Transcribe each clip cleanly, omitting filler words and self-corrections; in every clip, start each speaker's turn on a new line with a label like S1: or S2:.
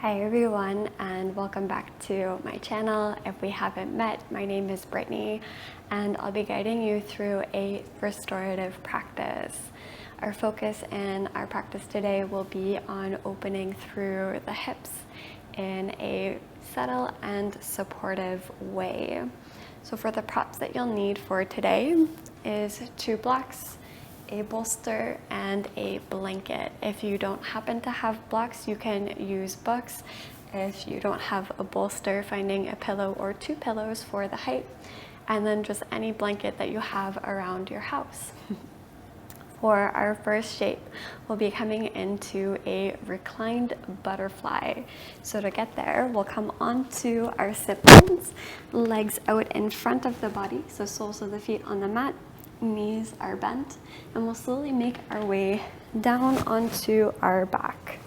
S1: Hi everyone, and welcome back to my channel. If we haven't met, my name is Brittany and I'll be guiding you through a restorative practice. Our focus in our practice today will be on opening through the hips in a subtle and supportive way. So for the props that you'll need for today is 2 blocks, a bolster, and a blanket. If you don't happen to have blocks, you can use books. If you don't have a bolster, finding a pillow or 2 pillows for the height, and then just any blanket that you have around your house. For our first shape, we'll be coming into a reclined butterfly. So to get there, we'll come onto our sit bones, legs out in front of the body, so soles of the feet on the mat, knees are bent, and we'll slowly make our way down onto our back.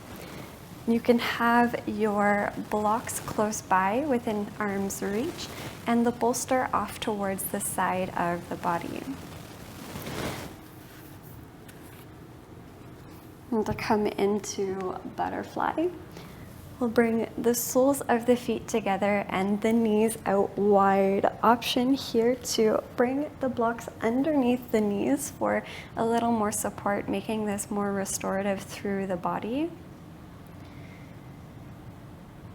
S1: You can have your blocks close by within arm's reach and the bolster off towards the side of the body. And to come into butterfly, we'll bring the soles of the feet together and the knees out wide. Option here to bring the blocks underneath the knees for a little more support, making this more restorative through the body.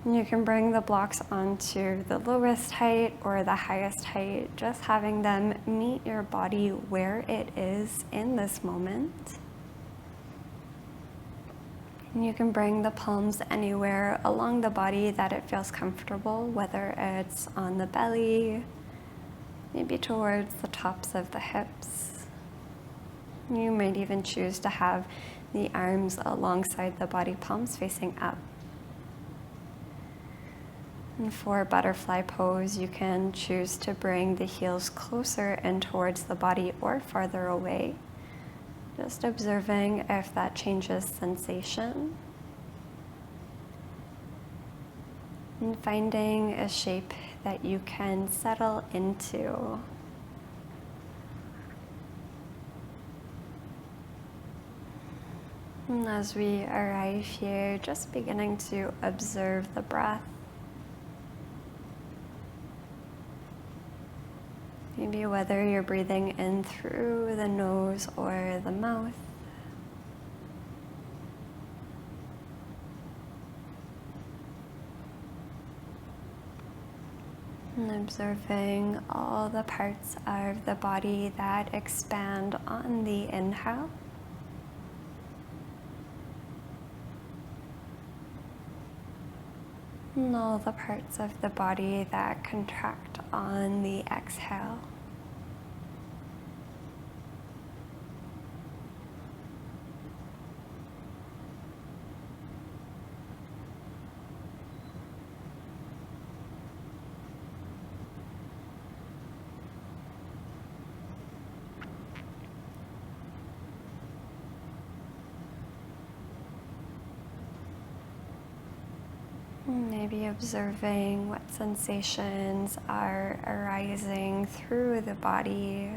S1: You can bring the blocks onto the lowest height or the highest height, just having them meet your body where it is in this moment. And you can bring the palms anywhere along the body that it feels comfortable, whether it's on the belly, maybe towards the tops of the hips. You might even choose to have the arms alongside the body, palms facing up. And for butterfly pose, you can choose to bring the heels closer and towards the body or farther away. Just observing if that changes sensation. And finding a shape that you can settle into. And as we arrive here, just beginning to observe the breath. Maybe whether you're breathing in through the nose or the mouth. And observing all the parts of the body that expand on the inhale. And all the parts of the body that contract on the exhale. Maybe observing what sensations are arising through the body.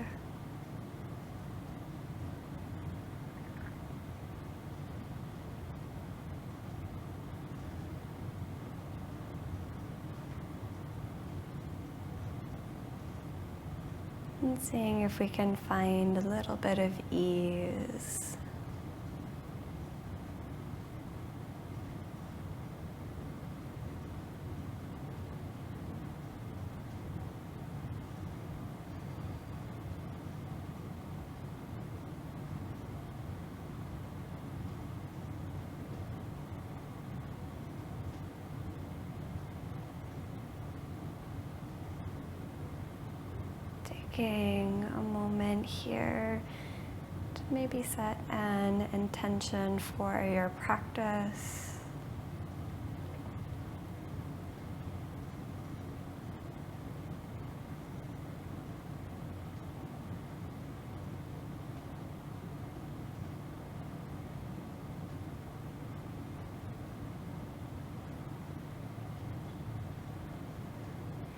S1: And seeing if we can find a little bit of ease. Taking a moment here to maybe set an intention for your practice.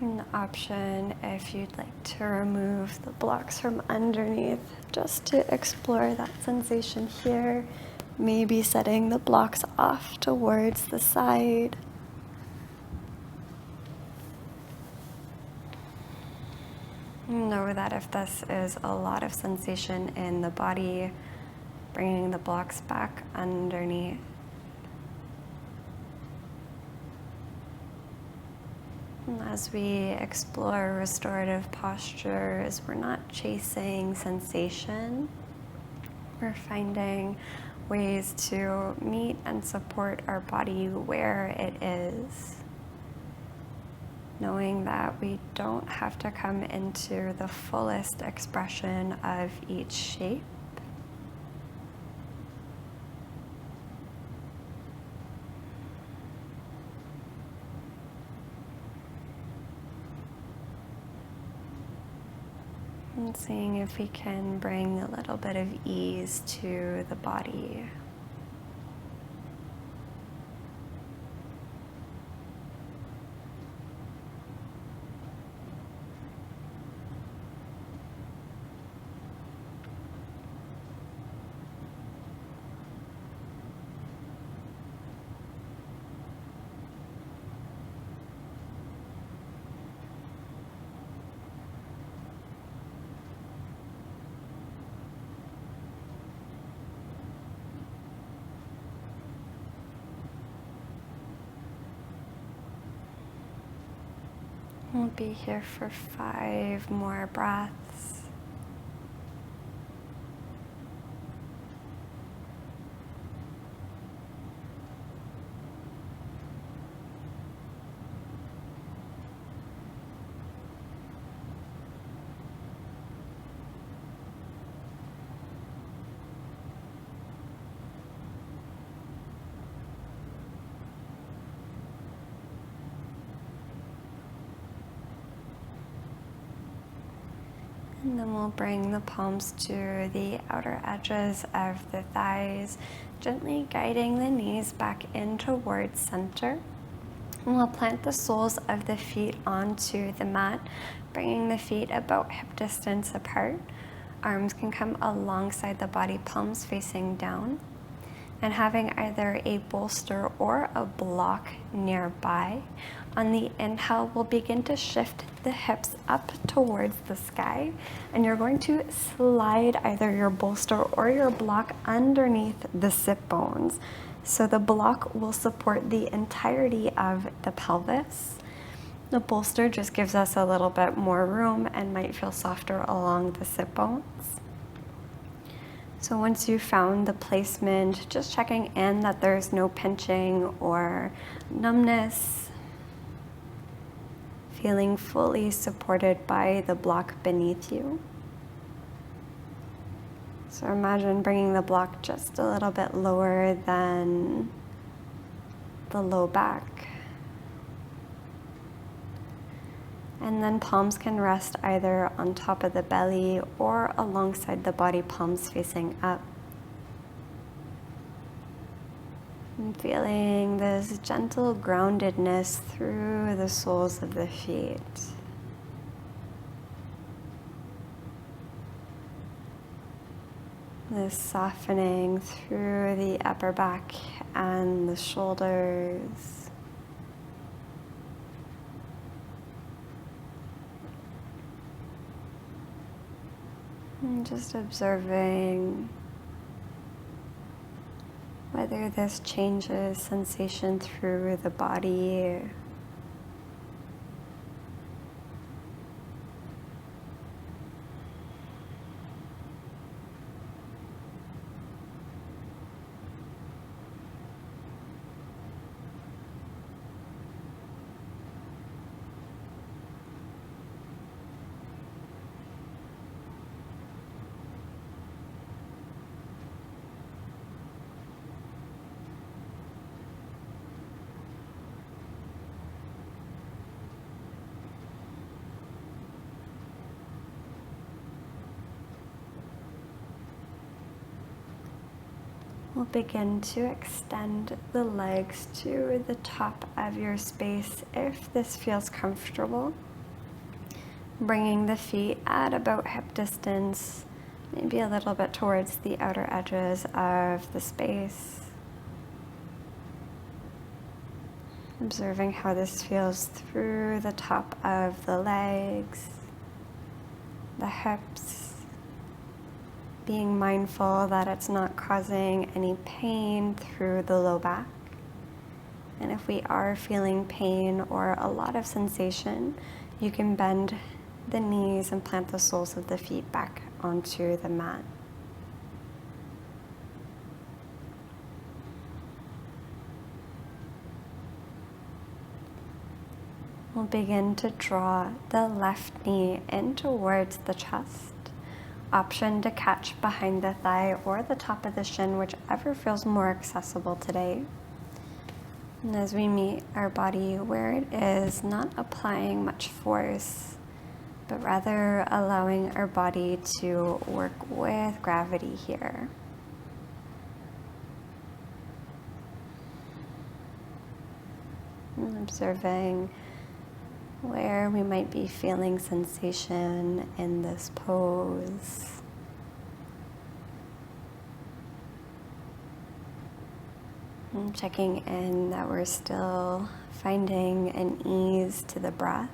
S1: An option if you'd like to remove the blocks from underneath, just to explore that sensation here. Maybe setting the blocks off towards the side. Know that if this is a lot of sensation in the body, bringing the blocks back underneath. And as we explore restorative postures, we're not chasing sensation. We're finding ways to meet and support our body where it is, knowing that we don't have to come into the fullest expression of each shape. And seeing if we can bring a little bit of ease to the body. We'll be here for 5 more breaths. And then we'll bring the palms to the outer edges of the thighs, gently guiding the knees back in towards center. And we'll plant the soles of the feet onto the mat, bringing the feet about hip distance apart. Arms can come alongside the body, palms facing down. And having either a bolster or a block nearby. On the inhale, we'll begin to shift the hips up towards the sky, and you're going to slide either your bolster or your block underneath the sit bones. So the block will support the entirety of the pelvis. The bolster just gives us a little bit more room and might feel softer along the sit bones. So once you've found the placement, just checking in that there's no pinching or numbness, feeling fully supported by the block beneath you. So imagine bringing the block just a little bit lower than the low back. And then palms can rest either on top of the belly or alongside the body, palms facing up. And feeling this gentle groundedness through the soles of the feet. This softening through the upper back and the shoulders. And just observing whether this changes sensation through the body. We'll begin to extend the legs to the top of your space if this feels comfortable. Bringing the feet at about hip distance, maybe a little bit towards the outer edges of the space. Observing how this feels through the top of the legs. the hips, being mindful that it's not causing any pain through the low back. And if we are feeling pain or a lot of sensation, you can bend the knees and plant the soles of the feet back onto the mat. We'll begin to draw the left knee in towards the chest. Option to catch behind the thigh or the top of the shin, whichever feels more accessible today. And as we meet our body where it is, not applying much force, but rather allowing our body to work with gravity here. And observing where we might be feeling sensation in this pose. And checking in that we're still finding an ease to the breath.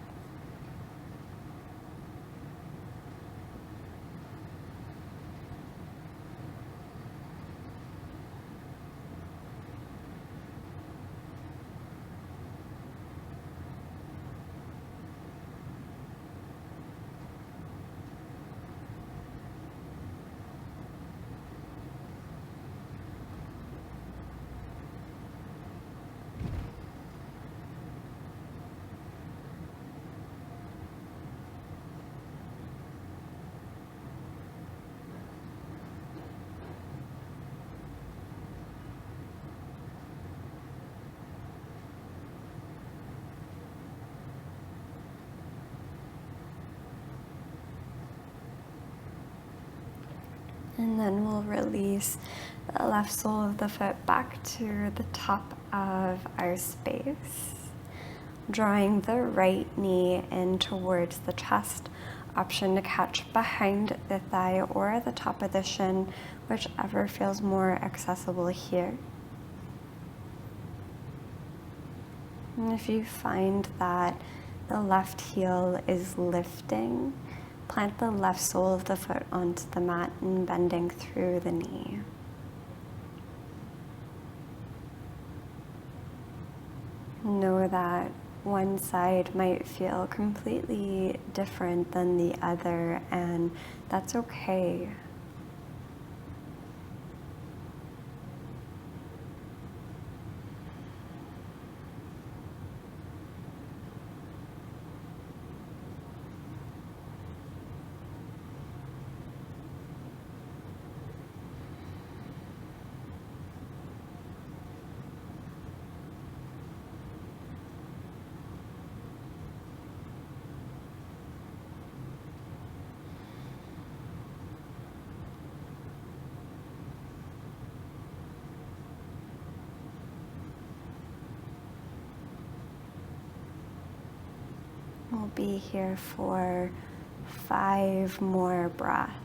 S1: And then we'll release the left sole of the foot back to the top of our space. Drawing the right knee in towards the chest. Option to catch behind the thigh or the top of the shin, whichever feels more accessible here. And if you find that the left heel is lifting, plant the left sole of the foot onto the mat and bending through the knee. Know that one side might feel completely different than the other, and that's okay. We'll be here for 5 more breaths.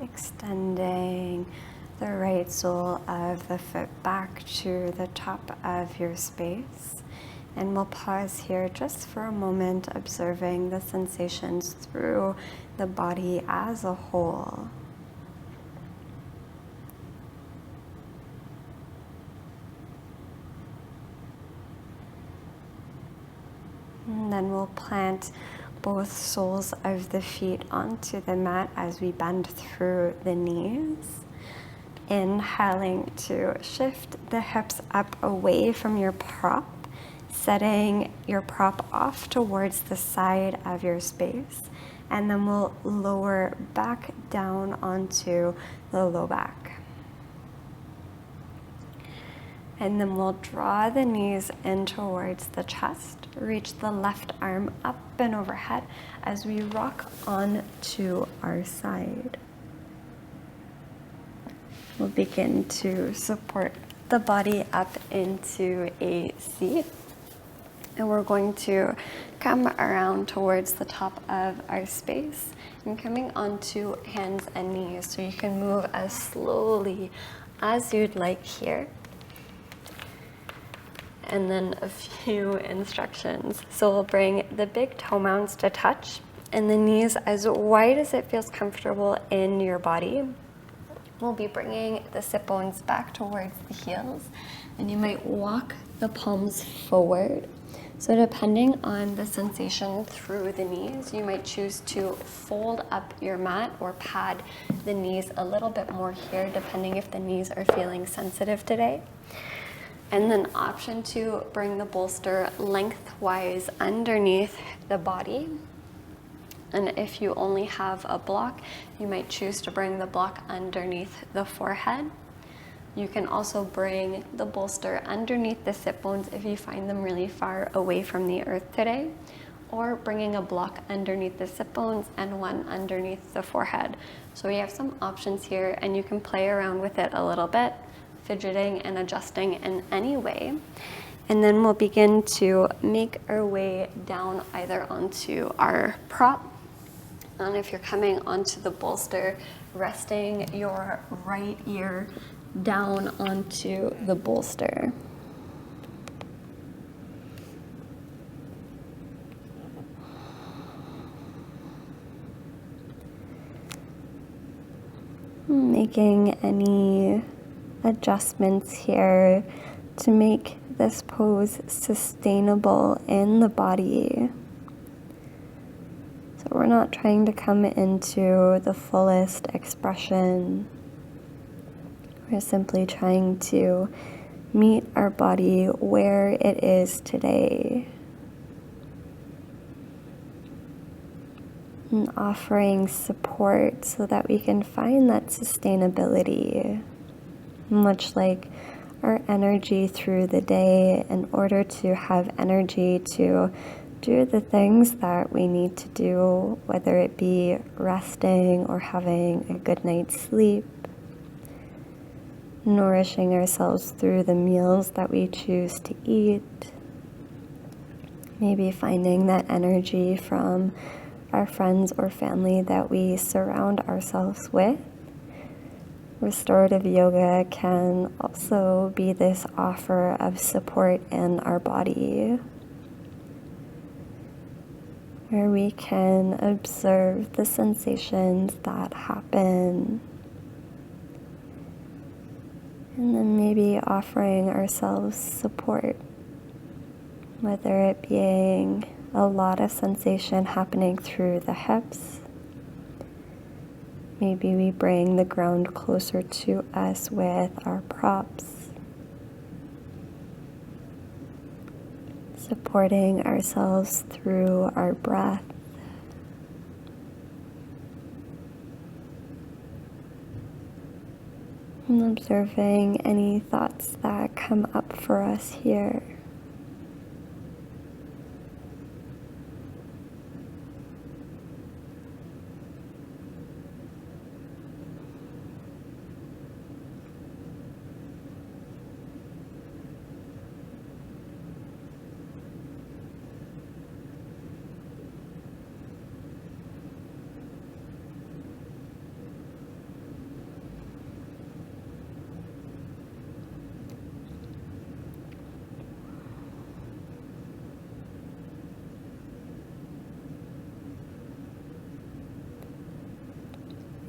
S1: Extending the right sole of the foot back to the top of your space. And we'll pause here just for a moment, observing the sensations through the body as a whole. And then we'll plant both soles of the feet onto the mat as we bend through the knees. Inhaling to shift the hips up away from your prop, setting your prop off towards the side of your space. And then we'll lower back down onto the low back. And then we'll draw the knees in towards the chest. Reach the left arm up and overhead as we rock on to our side. We'll begin to support the body up into a seat. And we're going to come around towards the top of our space and coming onto hands and knees. So you can move as slowly as you'd like here. And then a few instructions. So we'll bring the big toe mounds to touch and the knees as wide as it feels comfortable in your body. We'll be bringing the sit bones back towards the heels, and you might walk the palms forward. So depending on the sensation through the knees, you might choose to fold up your mat or pad the knees a little bit more here, depending if the knees are feeling sensitive today. And then option 2, bring the bolster lengthwise underneath the body. And if you only have a block, you might choose to bring the block underneath the forehead. You can also bring the bolster underneath the sit bones if you find them really far away from the earth today, or bringing a block underneath the sit bones and one underneath the forehead. So we have some options here, and you can play around with it a little bit, fidgeting and adjusting in any way. And then we'll begin to make our way down either onto our prop, and if you're coming onto the bolster, resting your right ear down onto the bolster. Making any adjustments here to make this pose sustainable in the body. So we're not trying to come into the fullest expression. We're simply trying to meet our body where it is today. And offering support so that we can find that sustainability. Much like our energy through the day, in order to have energy to do the things that we need to do, whether it be resting or having a good night's sleep, nourishing ourselves through the meals that we choose to eat, maybe finding that energy from our friends or family that we surround ourselves with. Restorative yoga can also be this offer of support in our body, where we can observe the sensations that happen, and then maybe offering ourselves support, whether it being a lot of sensation happening through the hips. Maybe we bring the ground closer to us with our props, supporting ourselves through our breath. And observing any thoughts that come up for us here.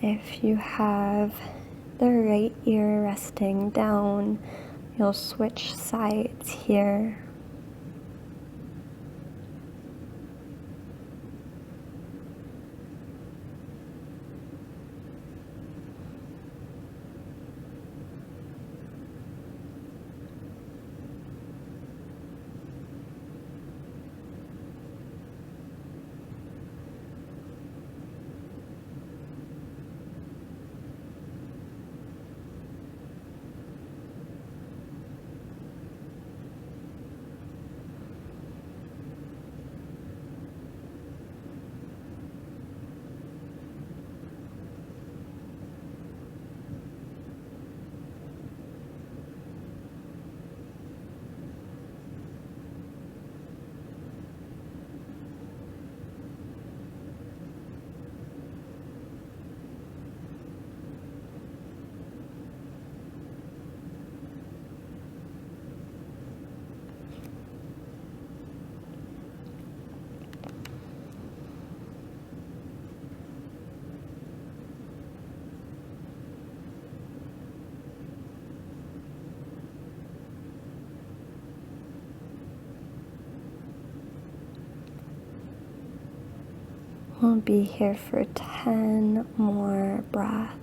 S1: If you have the right ear resting down, you'll switch sides here. We'll be here for 10 more breaths.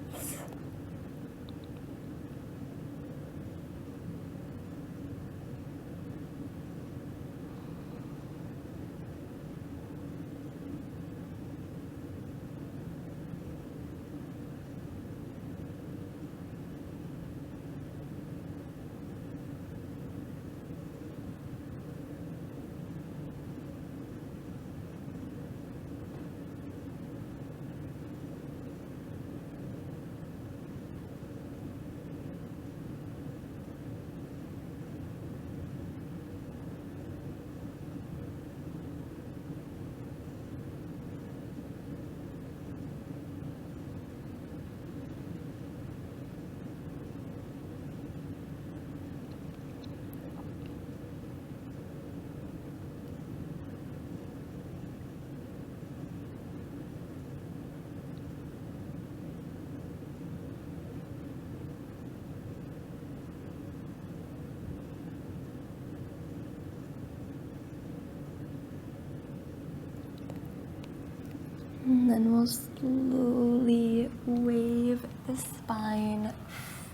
S1: And then we'll slowly wave the spine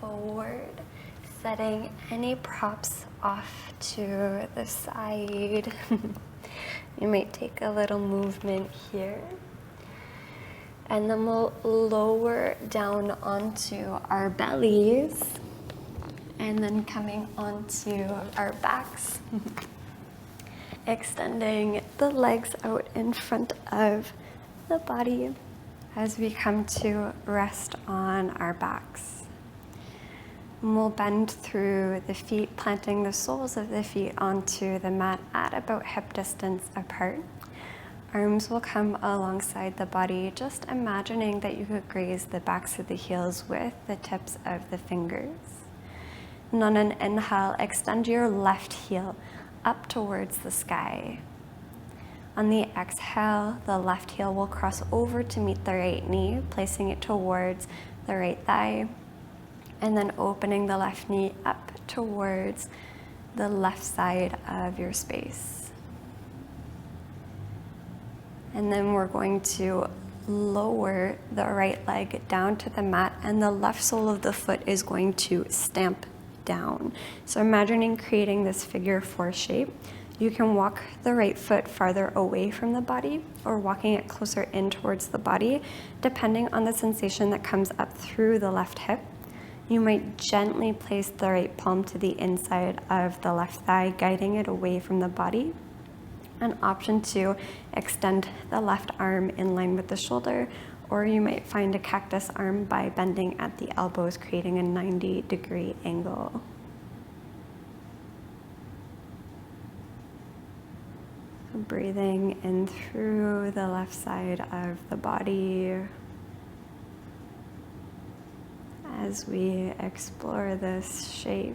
S1: forward, setting any props off to the side. You might take a little movement here. And then we'll lower down onto our bellies and then coming onto our backs. Extending the legs out in front of the body as we come to rest on our backs. And we'll bend through the feet, planting the soles of the feet onto the mat at about hip distance apart. Arms will come alongside the body, just imagining that you could graze the backs of the heels with the tips of the fingers. And on an inhale, extend your left heel up towards the sky. On the exhale, the left heel will cross over to meet the right knee, placing it towards the right thigh, and then opening the left knee up towards the left side of your space. And then we're going to lower the right leg down to the mat, and the left sole of the foot is going to stamp down. So imagining creating this figure 4 shape. You can walk the right foot farther away from the body or walking it closer in towards the body, depending on the sensation that comes up through the left hip. You might gently place the right palm to the inside of the left thigh, guiding it away from the body. An option to extend the left arm in line with the shoulder, or you might find a cactus arm by bending at the elbows, creating a 90-degree angle. Breathing in through the left side of the body as we explore this shape.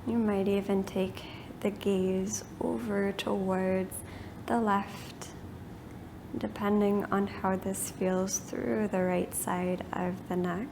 S1: You might even take the gaze over towards the left, depending on how this feels through the right side of the neck.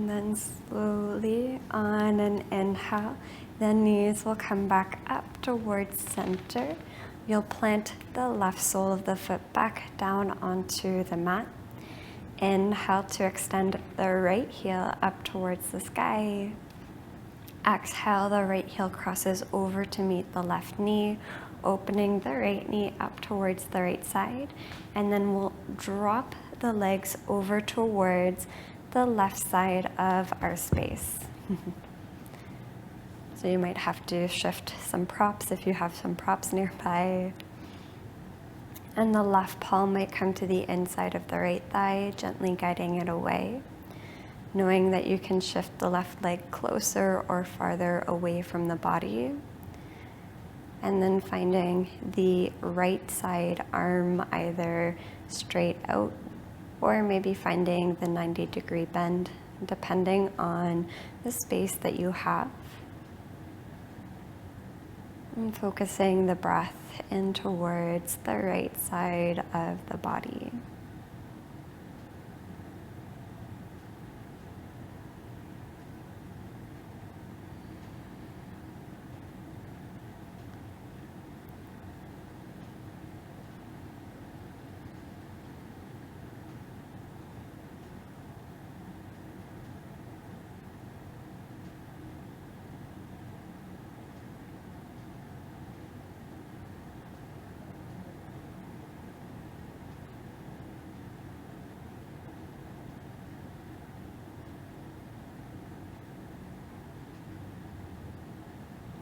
S1: And then slowly on an inhale, the knees will come back up towards center. You'll plant the left sole of the foot back down onto the mat. Inhale to extend the right heel up towards the sky. Exhale, the right heel crosses over to meet the left knee, opening the right knee up towards the right side. And then we'll drop the legs over towards the left side of our space. So you might have to shift some props if you have some props nearby. And the left palm might come to the inside of the right thigh, gently guiding it away, knowing that you can shift the left leg closer or farther away from the body. And then finding the right side arm either straight out or maybe finding the 90-degree bend, depending on the space that you have. And focusing the breath in towards the right side of the body.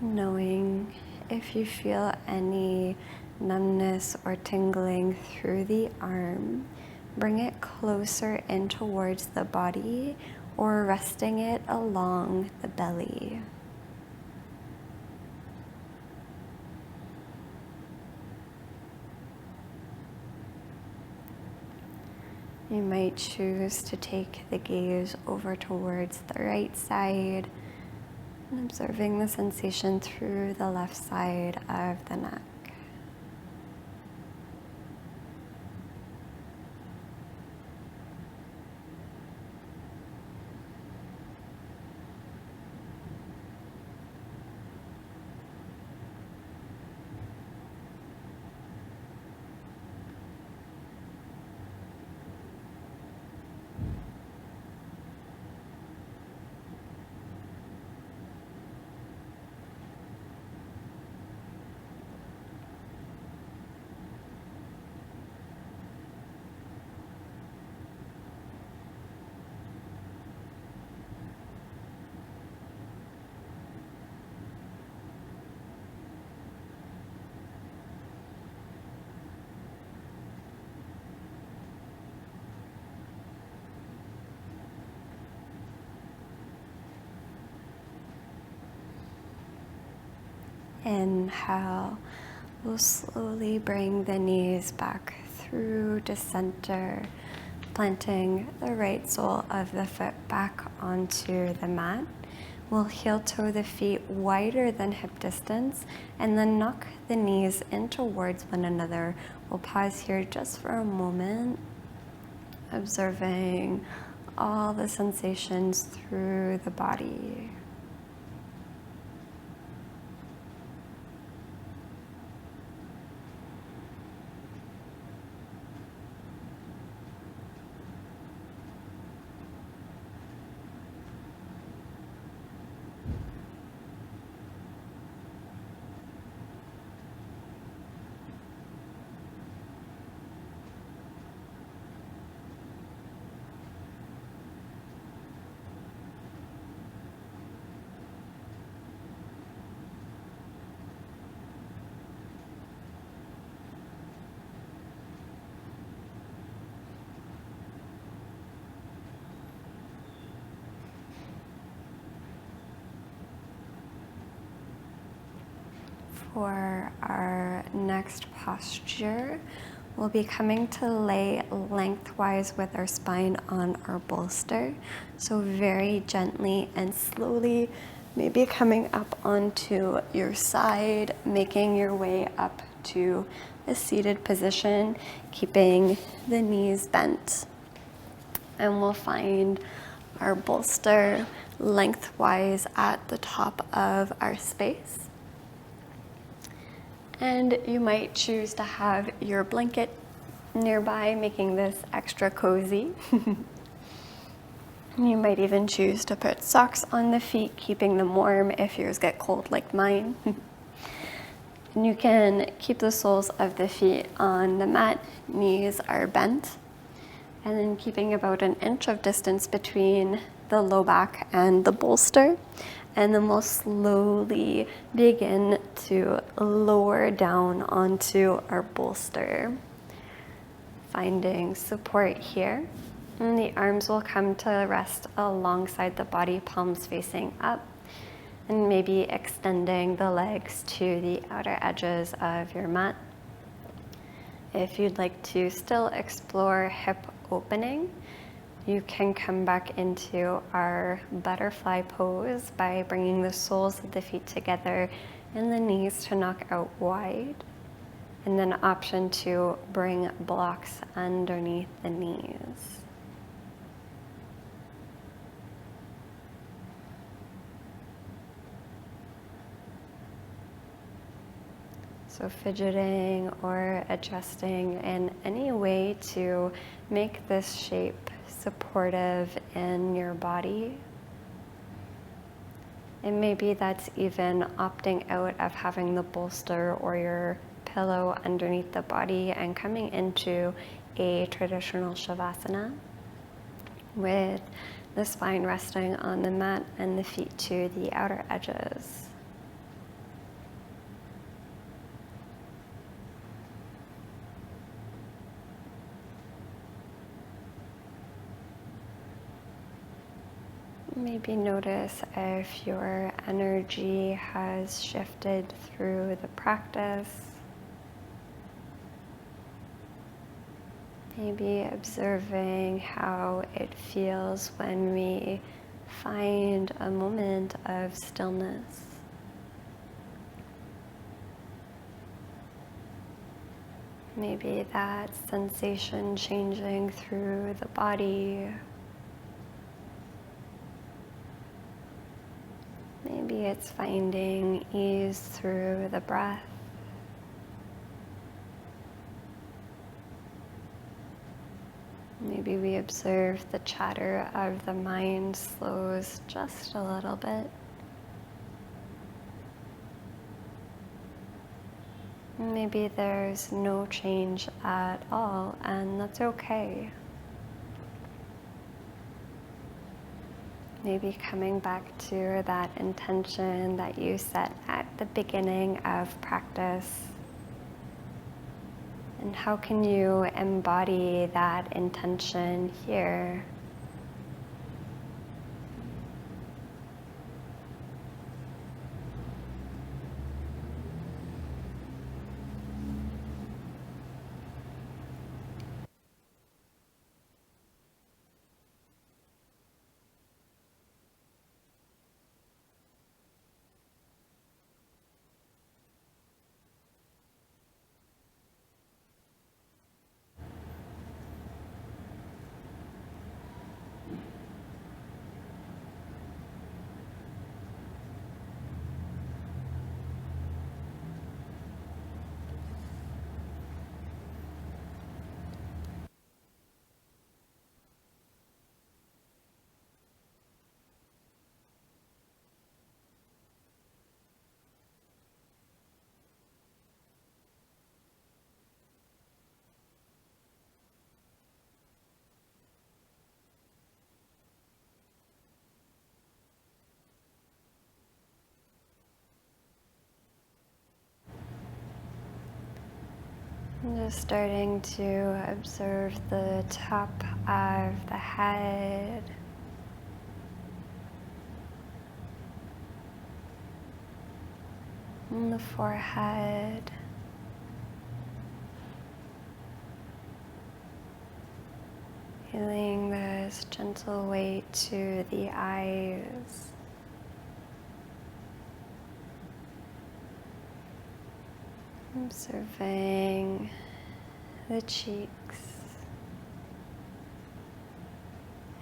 S1: Knowing if you feel any numbness or tingling through the arm, bring it closer in towards the body or resting it along the belly. You might choose to take the gaze over towards the right side, and observing the sensation through the left side of the neck. Inhale, we'll slowly bring the knees back through to center, planting the right sole of the foot back onto the mat. We'll heel toe the feet wider than hip distance and then knock the knees in towards one another. We'll pause here just for a moment, observing all the sensations through the body. For our next posture, we'll be coming to lay lengthwise with our spine on our bolster. So very gently and slowly, maybe coming up onto your side, making your way up to a seated position, keeping the knees bent. And we'll find our bolster lengthwise at the top of our space. And you might choose to have your blanket nearby, making this extra cozy. You might even choose to put socks on the feet, keeping them warm if yours get cold like mine. And you can keep the soles of the feet on the mat, knees are bent, and then keeping about an inch of distance between the low back and the bolster. And then we'll slowly begin to lower down onto our bolster, finding support here. And the arms will come to rest alongside the body, palms facing up, and maybe extending the legs to the outer edges of your mat. If you'd like to still explore hip opening, you can come back into our butterfly pose by bringing the soles of the feet together and the knees to knock out wide. And then option to bring blocks underneath the knees. So fidgeting or adjusting in any way to make this shape supportive in your body. And maybe that's even opting out of having the bolster or your pillow underneath the body and coming into a traditional shavasana with the spine resting on the mat and the feet to the outer edges. Maybe notice if your energy has shifted through the practice. Maybe observing how it feels when we find a moment of stillness. Maybe that sensation changing through the body. Maybe it's finding ease through the breath. Maybe we observe the chatter of the mind slows just a little bit. Maybe there's no change at all, and that's okay. Maybe coming back to that intention that you set at the beginning of practice. And how can you embody that intention here? Just starting to observe the top of the head, and the forehead, feeling this gentle weight to the eyes. Observing the cheeks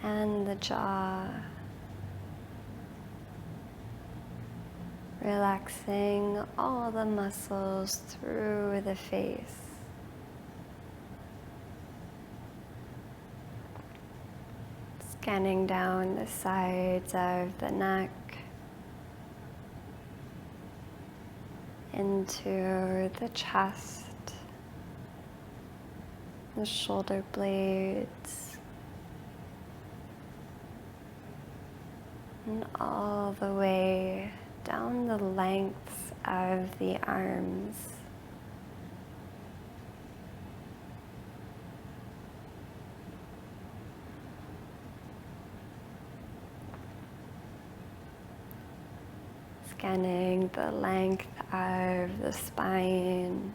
S1: and the jaw. Relaxing all the muscles through the face. Scanning down the sides of the neck into the chest, the shoulder blades, and all the way down the lengths of the arms. Scanning the length of the spine,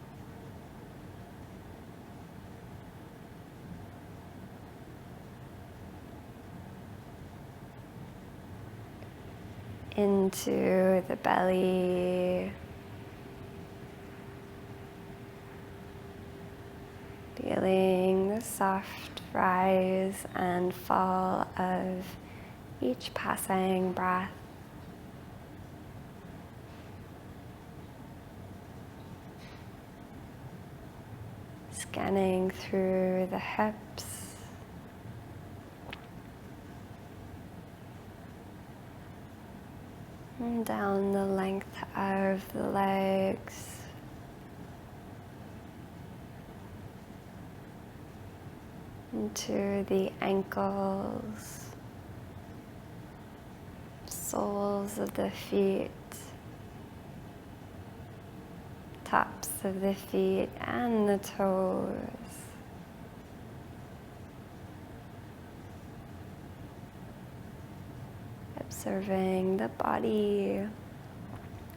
S1: into the belly, feeling the soft rise and fall of each passing breath. Scanning through the hips, and down the length of the legs, into the ankles, soles of the feet, tops of the feet and the toes. Observing the body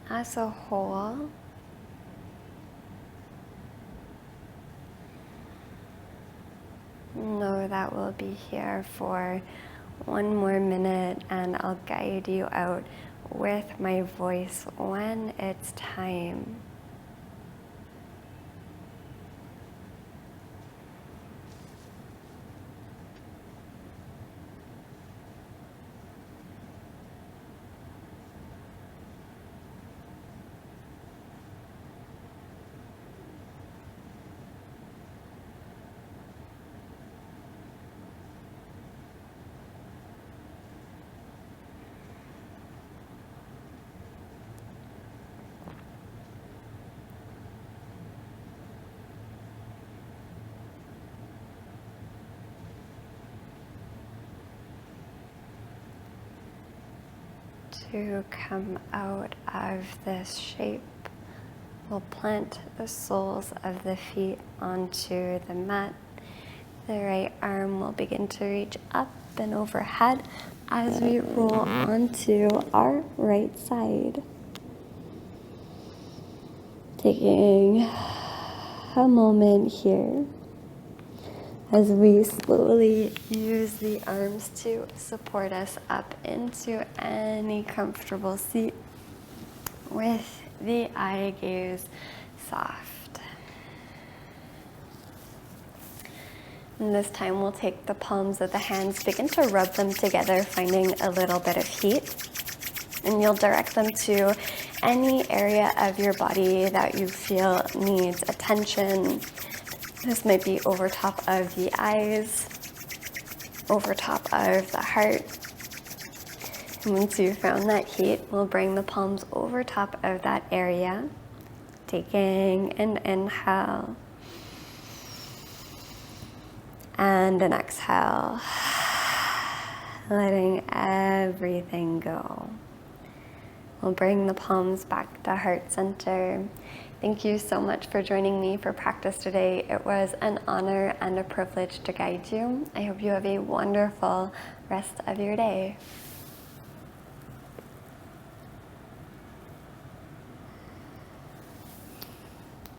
S1: as a whole. Know that we'll be here for one more minute and I'll guide you out with my voice when it's time. To come out of this shape, we'll plant the soles of the feet onto the mat. The right arm will begin to reach up and overhead as we roll onto our right side. Taking a moment here as we slowly use the arms to support us up into any comfortable seat with the eye gaze soft. And this time we'll take the palms of the hands, begin to rub them together, finding a little bit of heat. And you'll direct them to any area of your body that you feel needs attention. This might be over top of the eyes, over top of the heart. And once you've found that heat, we'll bring the palms over top of that area, taking an inhale and an exhale, letting everything go. We'll bring the palms back to heart center. Thank you so much for joining me for practice today. It was an honor and a privilege to guide you. I hope you have a wonderful rest of your day.